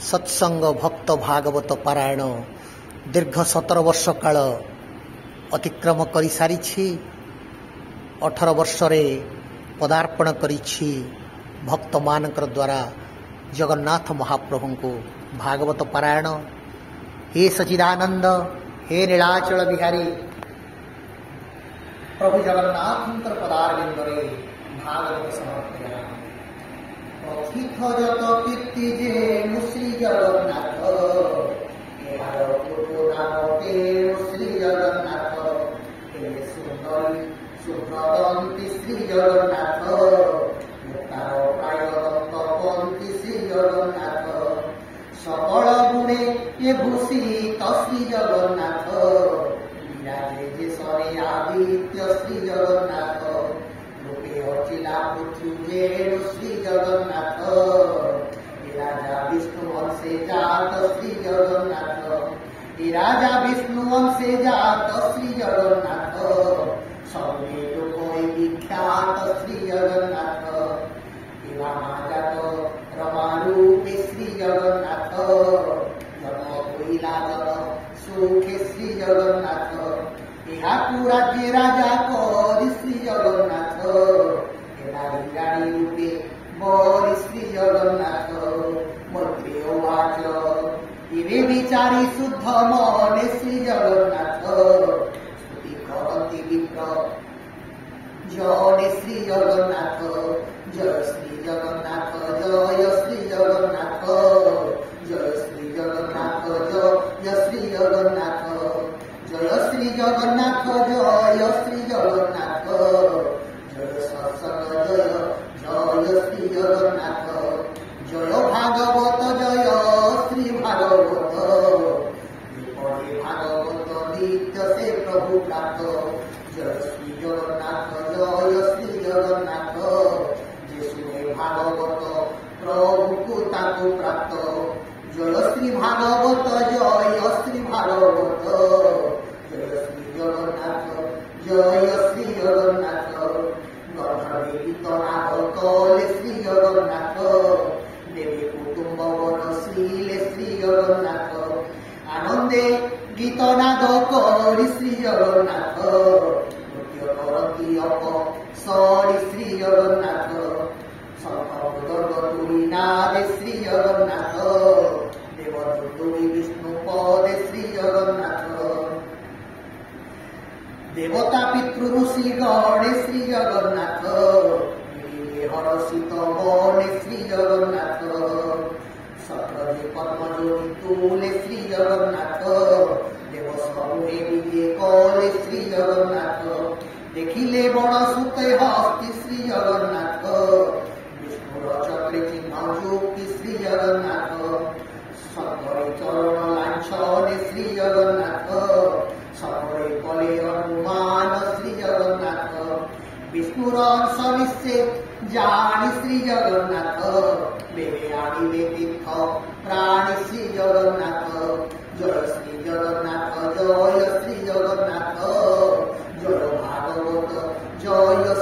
सत्संग भक्त भागवत पारायण दीर्घ 17 वर्ष काल अतिक्रम कर सारी 18 वर्ष पदार्पण करिछि भक्त मानकर द्वारा जगन्नाथ महाप्रभु को भागवत पारायण। हे सचिदानंद, हे नीलाचल बिहारी प्रभु जगन्नाथ पदारविंदरे भागवत समर्पया। पथित जत कीर्ति जे श्री जगन्नाथ, श्री जगन्नाथ सुंदरी सुभ्रदंती श्री जगन्नाथ, प्रायदंती श्री जगन्नाथ, सकल गुणे ये भूषित श्री जगन्नाथ, विराजे जे सरे आदित्य श्री जगन्नाथ, रूपे अर्चिला पृथ्वी श्री जगन्नाथ, राजा विष्णु वंशे जात श्री जगन्नाथ, राजा विष्णु वंशे जात श्री जगन्नाथ, सर्वे लोक विख्यात श्री जगन्नाथ, रामाजात रमारूपे श्री जगन्नाथ, सुखे श्री जगन्नाथ, राज्य राजा कर श्री जगन्नाथ, रानी रूपे बर श्री जगन्नाथ, मंत्री वाच इवे विचारी शुद्ध मन श्री जगन्नाथ, स्तुति करती विप्र जय श्री जगन्नाथ, जय श्री जगन्नाथ, जय श्री जगन्नाथ, जय श्री जगन्नाथ, जय श्री जगन्नाथ, जय श्री जगन्नाथ, जय श्री जगन्नाथ, जय सत्संग जय श्री जगन्नाथ, जय भागवत जय श्री भागवत, भागवत नित्य से प्रभु प्राप्त, जय श्री जगन्नाथ, जय श्री जगन्नाथ, जे भागवत प्रभु को ताको प्राप्त, जय श्री भागवत, जय श्री भागवत, जय श्री जगन्नाथ, जय श्री जगन्नाथ, गंधर्वे गीतनाद कले श्री जगन्नाथ, देवी कुटुंब वनशीले श्री जगन्नाथ, आनंदे गीतनाद करि श्री जगन्नाथ, नृत्य करती अप सरी श्री जगन्नाथ, सर्वदुर्गतुरी नादे श्री जगन्नाथ, देवदुर्गुरी विष्णु पदे श्री जगन्नाथ, देवता पितृ ऋषि गणे श्री जगन्नाथ, हर्षित बने श्री जगन्नाथ, सतजे पद्मजोनि तुले श्री जगन्नाथ, देव सबुरे विजे कले श्री जगन्नाथ, देखिले बड़ सुते हस्ती श्री जगन्नाथ, विष्णुर चक्रे चिन्ह ज्योति श्री जगन्नाथ, सर्वरे चरण लांछने श्री जगन्नाथ, सर्वरे कले हनुमान श्री जगन्नाथ, विष्णुर अंश निश्चय जानी श्री जगन्नाथ, बेबे आनिले तीर्थ प्राणी श्री जगन्नाथ, जय श्री जगन्नाथ, जय श्री जगन्नाथ, जय भागवत जय